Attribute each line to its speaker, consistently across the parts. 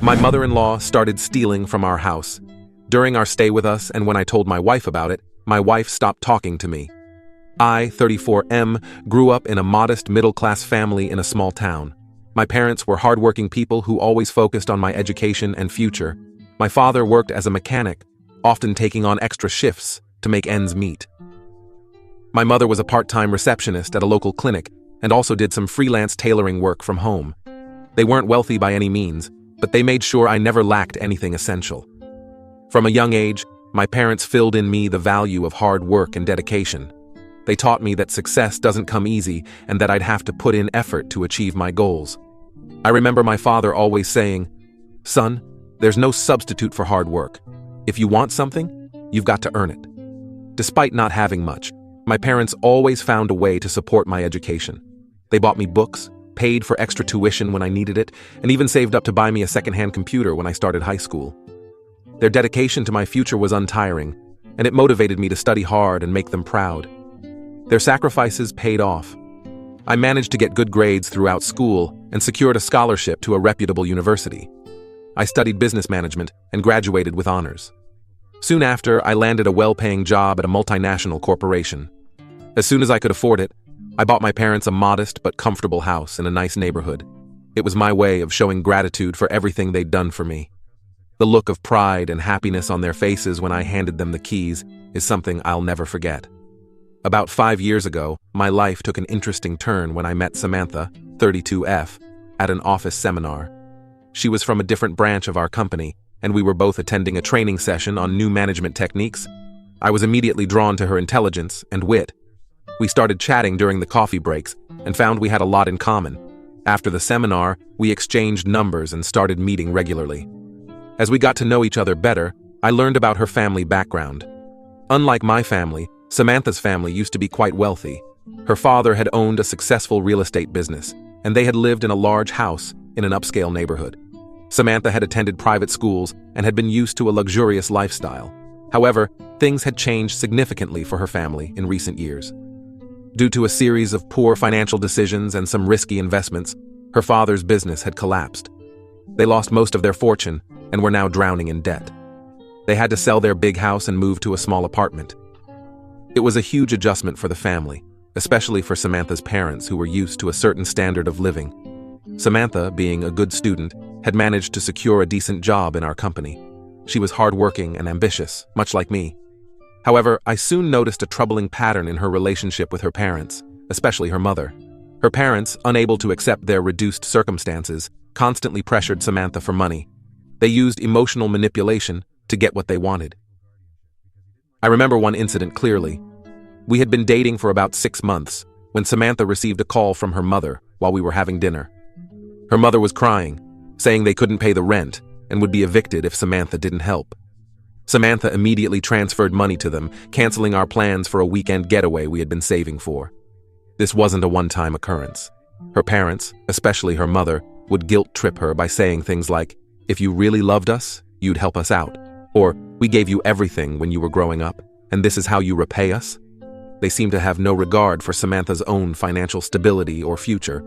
Speaker 1: My mother-in-law started stealing from our house. During our stay with us and when I told my wife about it, my wife stopped talking to me. I, 34M, grew up in a modest middle-class family in a small town. My parents were hardworking people who always focused on my education and future. My father worked as a mechanic, often taking on extra shifts to make ends meet. My mother was a part-time receptionist at a local clinic and also did some freelance tailoring work from home. They weren't wealthy by any means, but they made sure I never lacked anything essential. From a young age, my parents filled in me the value of hard work and dedication. They taught me that success doesn't come easy and that I'd have to put in effort to achieve my goals. I remember my father always saying, "Son, there's no substitute for hard work. If you want something, you've got to earn it." Despite not having much, my parents always found a way to support my education. They bought me books, paid for extra tuition when I needed it, and even saved up to buy me a second-hand computer when I started high school. Their dedication to my future was untiring, and it motivated me to study hard and make them proud. Their sacrifices paid off. I managed to get good grades throughout school and secured a scholarship to a reputable university. I studied business management and graduated with honors. Soon after, I landed a well-paying job at a multinational corporation. As soon as I could afford it, I bought my parents a modest but comfortable house in a nice neighborhood. It was my way of showing gratitude for everything they'd done for me. The look of pride and happiness on their faces when I handed them the keys is something I'll never forget. About 5 years ago, my life took an interesting turn when I met Samantha, 32F, at an office seminar. She was from a different branch of our company, and we were both attending a training session on new management techniques. I was immediately drawn to her intelligence and wit. We started chatting during the coffee breaks and found we had a lot in common. After the seminar, we exchanged numbers and started meeting regularly. As we got to know each other better, I learned about her family background. Unlike my family, Samantha's family used to be quite wealthy. Her father had owned a successful real estate business, and they had lived in a large house in an upscale neighborhood. Samantha had attended private schools and had been used to a luxurious lifestyle. However, things had changed significantly for her family in recent years. Due to a series of poor financial decisions and some risky investments, her father's business had collapsed. They lost most of their fortune and were now drowning in debt. They had to sell their big house and move to a small apartment. It was a huge adjustment for the family, especially for Samantha's parents who were used to a certain standard of living. Samantha, being a good student, had managed to secure a decent job in our company. She was hardworking and ambitious, much like me. However, I soon noticed a troubling pattern in her relationship with her parents, especially her mother. Her parents, unable to accept their reduced circumstances, constantly pressured Samantha for money. They used emotional manipulation to get what they wanted. I remember one incident clearly. We had been dating for about 6 months when Samantha received a call from her mother while we were having dinner. Her mother was crying, saying they couldn't pay the rent and would be evicted if Samantha didn't help. Samantha immediately transferred money to them, canceling our plans for a weekend getaway we had been saving for. This wasn't a one-time occurrence. Her parents, especially her mother, would guilt-trip her by saying things like, "If you really loved us, you'd help us out," or "We gave you everything when you were growing up, and this is how you repay us." They seemed to have no regard for Samantha's own financial stability or future.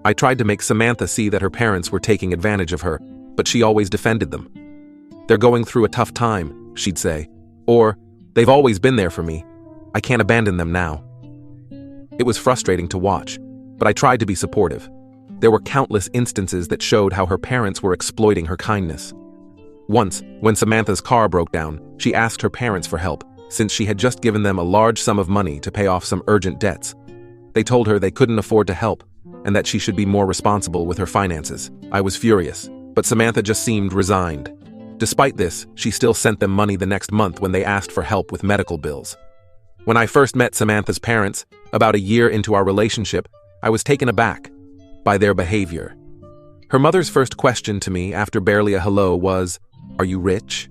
Speaker 1: I tried to make Samantha see that her parents were taking advantage of her, but she always defended them. "They're going through a tough time," she'd say, or "They've always been there for me. I can't abandon them now." It was frustrating to watch, but I tried to be supportive. There were countless instances that showed how her parents were exploiting her kindness. Once, when Samantha's car broke down, she asked her parents for help, since she had just given them a large sum of money to pay off some urgent debts. They told her they couldn't afford to help, and that she should be more responsible with her finances. I was furious, but Samantha just seemed resigned. Despite this, she still sent them money the next month when they asked for help with medical bills. When I first met Samantha's parents, about a year into our relationship, I was taken aback by their behavior. Her mother's first question to me after barely a hello was, "Are you rich?"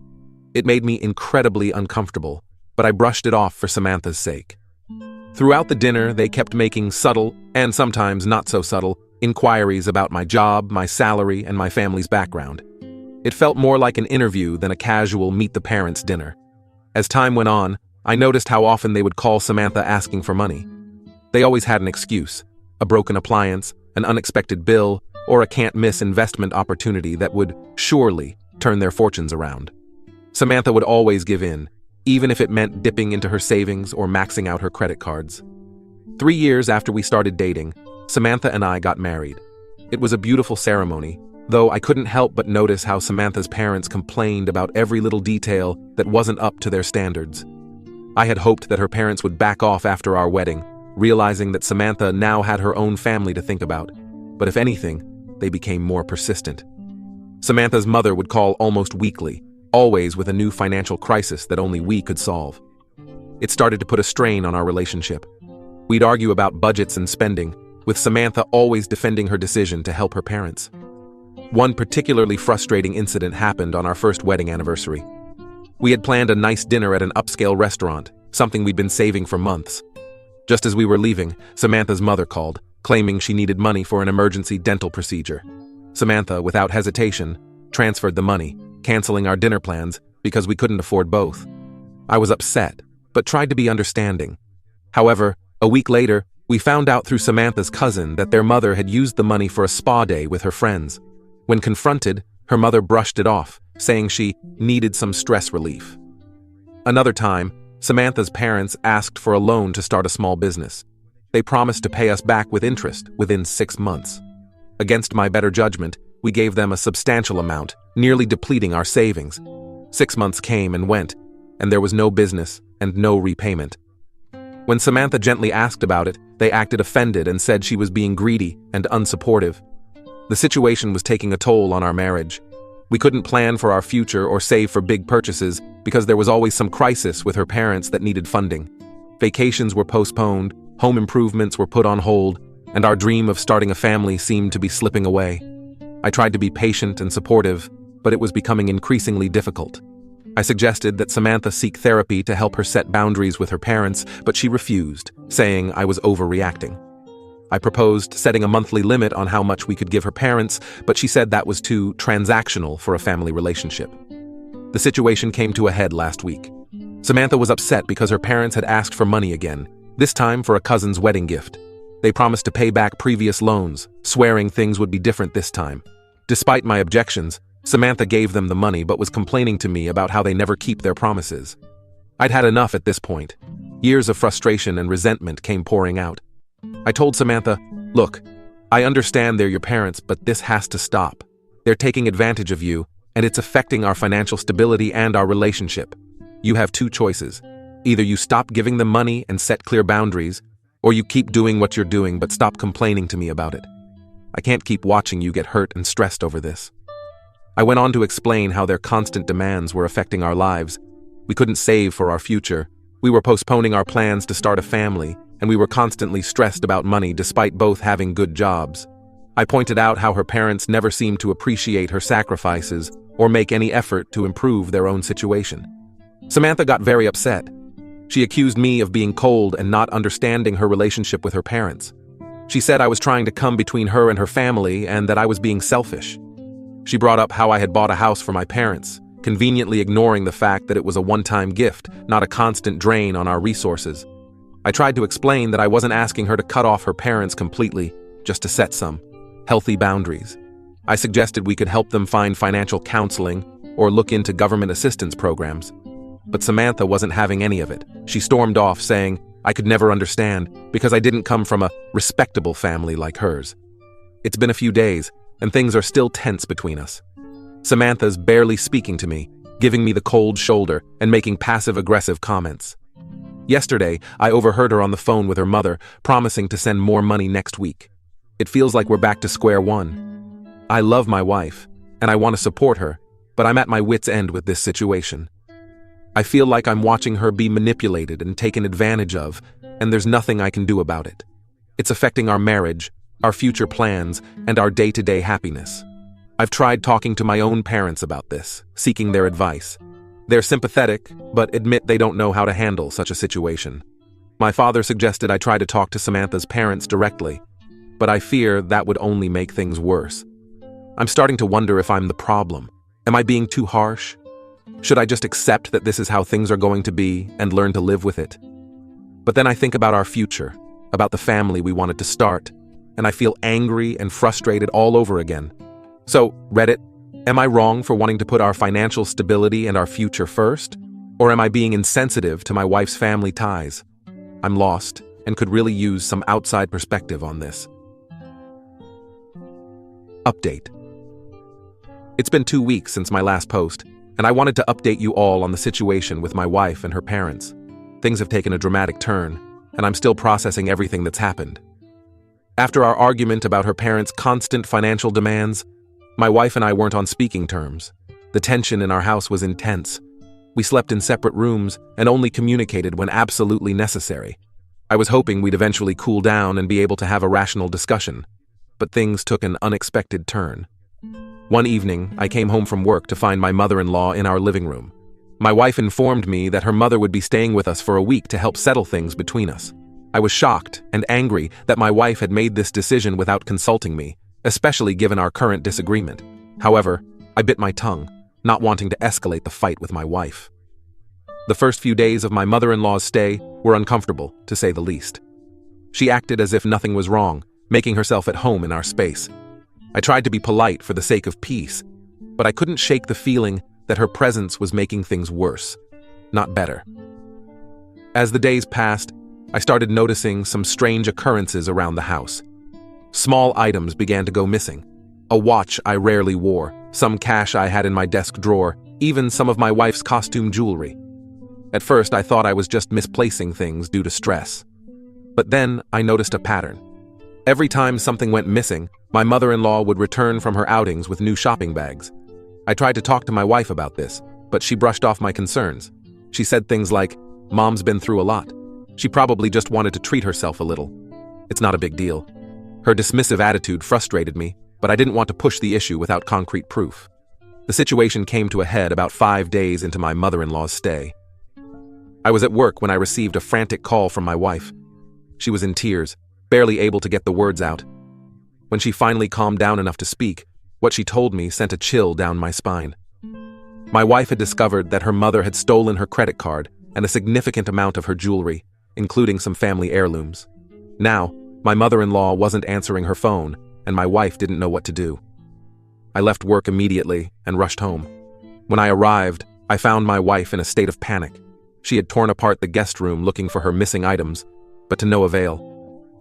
Speaker 1: It made me incredibly uncomfortable, but I brushed it off for Samantha's sake. Throughout the dinner, they kept making subtle, and sometimes not so subtle, inquiries about my job, my salary, and my family's background. It felt more like an interview than a casual meet-the-parents dinner. As time went on, I noticed how often they would call Samantha asking for money. They always had an excuse: a broken appliance, an unexpected bill, or a can't-miss investment opportunity that would surely turn their fortunes around. Samantha would always give in, even if it meant dipping into her savings or maxing out her credit cards. 3 years after we started dating, Samantha and I got married. It was a beautiful ceremony, though I couldn't help but notice how Samantha's parents complained about every little detail that wasn't up to their standards. I had hoped that her parents would back off after our wedding, realizing that Samantha now had her own family to think about. But if anything, they became more persistent. Samantha's mother would call almost weekly, always with a new financial crisis that only we could solve. It started to put a strain on our relationship. We'd argue about budgets and spending, with Samantha always defending her decision to help her parents. One particularly frustrating incident happened on our first wedding anniversary. We had planned a nice dinner at an upscale restaurant, something we'd been saving for months. Just as we were leaving, Samantha's mother called, claiming she needed money for an emergency dental procedure. Samantha, without hesitation, transferred the money, canceling our dinner plans because we couldn't afford both. I was upset, but tried to be understanding. However, a week later, we found out through Samantha's cousin that their mother had used the money for a spa day with her friends. When confronted, her mother brushed it off, saying she needed some stress relief. Another time, Samantha's parents asked for a loan to start a small business. They promised to pay us back with interest within 6 months. Against my better judgment, we gave them a substantial amount, nearly depleting our savings. 6 months came and went, and there was no business and no repayment. When Samantha gently asked about it, they acted offended and said she was being greedy and unsupportive. The situation was taking a toll on our marriage. We couldn't plan for our future or save for big purchases because there was always some crisis with her parents that needed funding. Vacations were postponed, home improvements were put on hold, and our dream of starting a family seemed to be slipping away. I tried to be patient and supportive, but it was becoming increasingly difficult. I suggested that Samantha seek therapy to help her set boundaries with her parents, but she refused, saying I was overreacting. I proposed setting a monthly limit on how much we could give her parents, but she said that was too transactional for a family relationship. The situation came to a head last week. Samantha was upset because her parents had asked for money again, this time for a cousin's wedding gift. They promised to pay back previous loans, swearing things would be different this time. Despite my objections, Samantha gave them the money but was complaining to me about how they never keep their promises. I'd had enough at this point. Years of frustration and resentment came pouring out. I told Samantha, "Look, I understand they're your parents, but this has to stop. They're taking advantage of you, and it's affecting our financial stability and our relationship. You have 2 choices. Either you stop giving them money and set clear boundaries, or you keep doing what you're doing but stop complaining to me about it. I can't keep watching you get hurt and stressed over this." I went on to explain how their constant demands were affecting our lives. We couldn't save for our future. We were postponing our plans to start a family, and we were constantly stressed about money despite both having good jobs. I pointed out how her parents never seemed to appreciate her sacrifices or make any effort to improve their own situation. Samantha got very upset. She accused me of being cold and not understanding her relationship with her parents. She said I was trying to come between her and her family and that I was being selfish. She brought up how I had bought a house for my parents, conveniently ignoring the fact that it was a one-time gift, not a constant drain on our resources. I tried to explain that I wasn't asking her to cut off her parents completely, just to set some healthy boundaries. I suggested we could help them find financial counseling or look into government assistance programs. But Samantha wasn't having any of it. She stormed off, saying I could never understand because I didn't come from a respectable family like hers. It's been a few days, and things are still tense between us. Samantha's barely speaking to me, giving me the cold shoulder and making passive-aggressive comments. Yesterday, I overheard her on the phone with her mother, promising to send more money next week. It feels like we're back to square one. I love my wife, and I want to support her, but I'm at my wit's end with this situation. I feel like I'm watching her be manipulated and taken advantage of, and there's nothing I can do about it. It's affecting our marriage, our future plans, and our day-to-day happiness. I've tried talking to my own parents about this, seeking their advice. They're sympathetic, but admit they don't know how to handle such a situation. My father suggested I try to talk to Samantha's parents directly, but I fear that would only make things worse. I'm starting to wonder if I'm the problem. Am I being too harsh? Should I just accept that this is how things are going to be and learn to live with it? But then I think about our future, about the family we wanted to start, and I feel angry and frustrated all over again. So, Reddit, am I wrong for wanting to put our financial stability and our future first? Or am I being insensitive to my wife's family ties? I'm lost and could really use some outside perspective on this. Update. It's been 2 weeks since my last post, and I wanted to update you all on the situation with my wife and her parents. Things have taken a dramatic turn, and I'm still processing everything that's happened. After our argument about her parents' constant financial demands, my wife and I weren't on speaking terms. The tension in our house was intense. We slept in separate rooms and only communicated when absolutely necessary. I was hoping we'd eventually cool down and be able to have a rational discussion, but things took an unexpected turn. One evening, I came home from work to find my mother-in-law in our living room. My wife informed me that her mother would be staying with us for a week to help settle things between us. I was shocked and angry that my wife had made this decision without consulting me, especially given our current disagreement. However, I bit my tongue, not wanting to escalate the fight with my wife. The first few days of my mother-in-law's stay were uncomfortable, to say the least. She acted as if nothing was wrong, making herself at home in our space. I tried to be polite for the sake of peace, but I couldn't shake the feeling that her presence was making things worse, not better. As the days passed, I started noticing some strange occurrences around the house. Small items began to go missing. A watch I rarely wore, some cash I had in my desk drawer, even some of my wife's costume jewelry. At first, I thought I was just misplacing things due to stress. But then I noticed a pattern. Every time something went missing, my mother-in-law would return from her outings with new shopping bags. I tried to talk to my wife about this, but she brushed off my concerns. She said things like, "Mom's been through a lot. She probably just wanted to treat herself a little. It's not a big deal." Her dismissive attitude frustrated me, but I didn't want to push the issue without concrete proof. The situation came to a head about 5 days into my mother-in-law's stay. I was at work when I received a frantic call from my wife. She was in tears, barely able to get the words out. When she finally calmed down enough to speak, what she told me sent a chill down my spine. My wife had discovered that her mother had stolen her credit card and a significant amount of her jewelry, including some family heirlooms. Now, my mother-in-law wasn't answering her phone, and my wife didn't know what to do. I left work immediately and rushed home. When I arrived, I found my wife in a state of panic. She had torn apart the guest room looking for her missing items, but to no avail.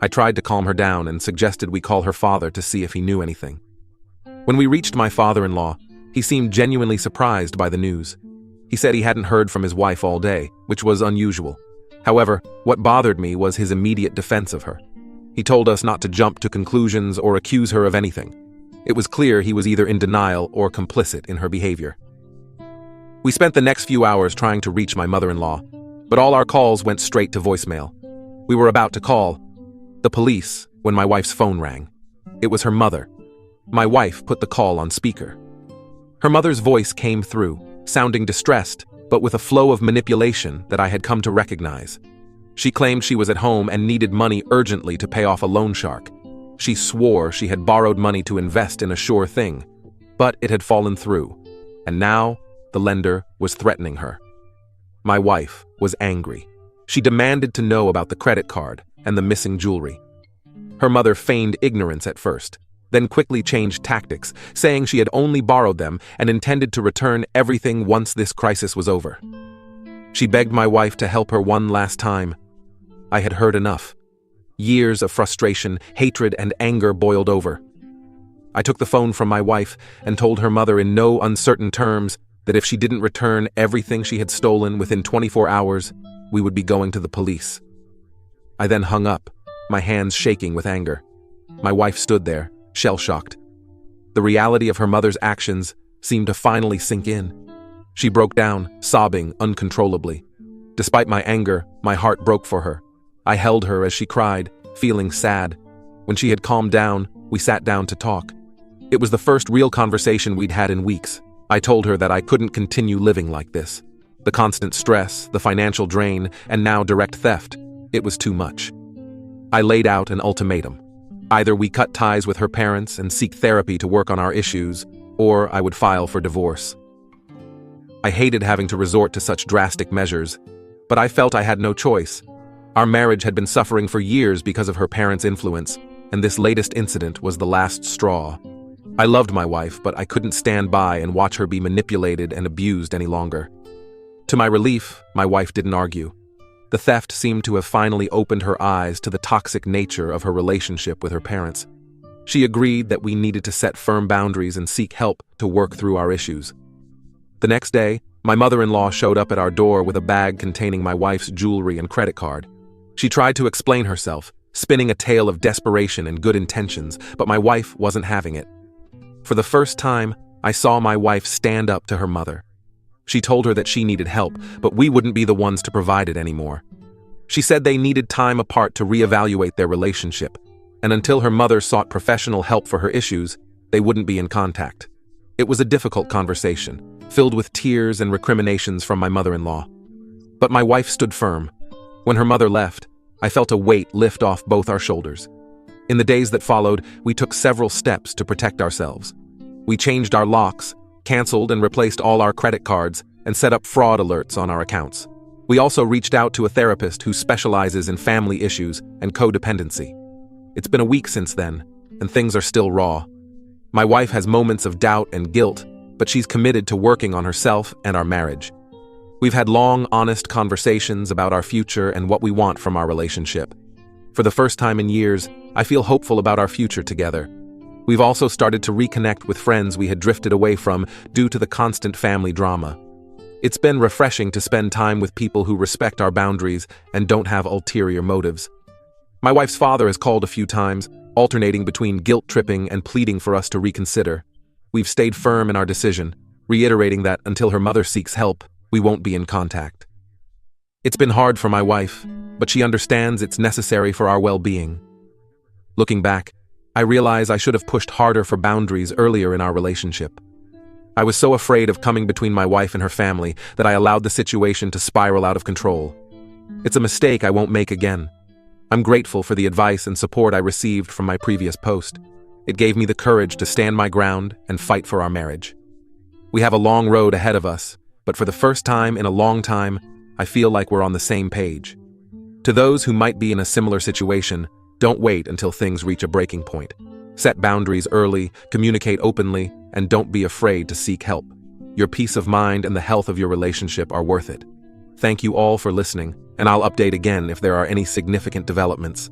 Speaker 1: I tried to calm her down and suggested we call her father to see if he knew anything. When we reached my father-in-law, he seemed genuinely surprised by the news. He said he hadn't heard from his wife all day, which was unusual. However, what bothered me was his immediate defense of her. He told us not to jump to conclusions or accuse her of anything. It was clear he was either in denial or complicit in her behavior. We spent the next few hours trying to reach my mother-in-law, but all our calls went straight to voicemail. We were about to call the police when my wife's phone rang. It was her mother. My wife put the call on speaker. Her mother's voice came through, sounding distressed, but with a flow of manipulation that I had come to recognize. She claimed she was at home and needed money urgently to pay off a loan shark. She swore she had borrowed money to invest in a sure thing, but it had fallen through, and now the lender was threatening her. My wife was angry. She demanded to know about the credit card and the missing jewelry. Her mother feigned ignorance at first, then quickly changed tactics, saying she had only borrowed them and intended to return everything once this crisis was over. She begged my wife to help her one last time. I had heard enough. Years of frustration, hatred, and anger boiled over. I took the phone from my wife and told her mother in no uncertain terms that if she didn't return everything she had stolen within 24 hours, we would be going to the police. I then hung up, my hands shaking with anger. My wife stood there, shell-shocked. The reality of her mother's actions seemed to finally sink in. She broke down, sobbing uncontrollably. Despite my anger, my heart broke for her. I held her as she cried, feeling sad. When she had calmed down, we sat down to talk. It was the first real conversation we'd had in weeks. I told her that I couldn't continue living like this. The constant stress, the financial drain, and now direct theft. It was too much. I laid out an ultimatum. Either we cut ties with her parents and seek therapy to work on our issues, or I would file for divorce. I hated having to resort to such drastic measures, but I felt I had no choice. Our marriage had been suffering for years because of her parents' influence, and this latest incident was the last straw. I loved my wife, but I couldn't stand by and watch her be manipulated and abused any longer. To my relief, my wife didn't argue. The theft seemed to have finally opened her eyes to the toxic nature of her relationship with her parents. She agreed that we needed to set firm boundaries and seek help to work through our issues. The next day, my mother-in-law showed up at our door with a bag containing my wife's jewelry and credit card. She tried to explain herself, spinning a tale of desperation and good intentions, but my wife wasn't having it. For the first time, I saw my wife stand up to her mother. She told her that she needed help, but we wouldn't be the ones to provide it anymore. She said they needed time apart to reevaluate their relationship, and until her mother sought professional help for her issues, they wouldn't be in contact. It was a difficult conversation, filled with tears and recriminations from my mother-in-law. But my wife stood firm. When her mother left, I felt a weight lift off both our shoulders. In the days that followed, we took several steps to protect ourselves. We changed our locks, canceled and replaced all our credit cards, and set up fraud alerts on our accounts. We also reached out to a therapist who specializes in family issues and codependency. It's been a week since then, and things are still raw. My wife has moments of doubt and guilt, but she's committed to working on herself and our marriage. We've had long, honest conversations about our future and what we want from our relationship. For the first time in years, I feel hopeful about our future together. We've also started to reconnect with friends we had drifted away from due to the constant family drama. It's been refreshing to spend time with people who respect our boundaries and don't have ulterior motives. My wife's father has called a few times, alternating between guilt-tripping and pleading for us to reconsider. We've stayed firm in our decision, reiterating that until her mother seeks help, we won't be in contact. It's been hard for my wife, but she understands it's necessary for our well-being. Looking back, I realize I should have pushed harder for boundaries earlier in our relationship. I was so afraid of coming between my wife and her family that I allowed the situation to spiral out of control. It's a mistake I won't make again. I'm grateful for the advice and support I received from my previous post. It gave me the courage to stand my ground and fight for our marriage. We have a long road ahead of us, but for the first time in a long time, I feel like we're on the same page. To those who might be in a similar situation, don't wait until things reach a breaking point. Set boundaries early, communicate openly, and don't be afraid to seek help. Your peace of mind and the health of your relationship are worth it. Thank you all for listening, and I'll update again if there are any significant developments.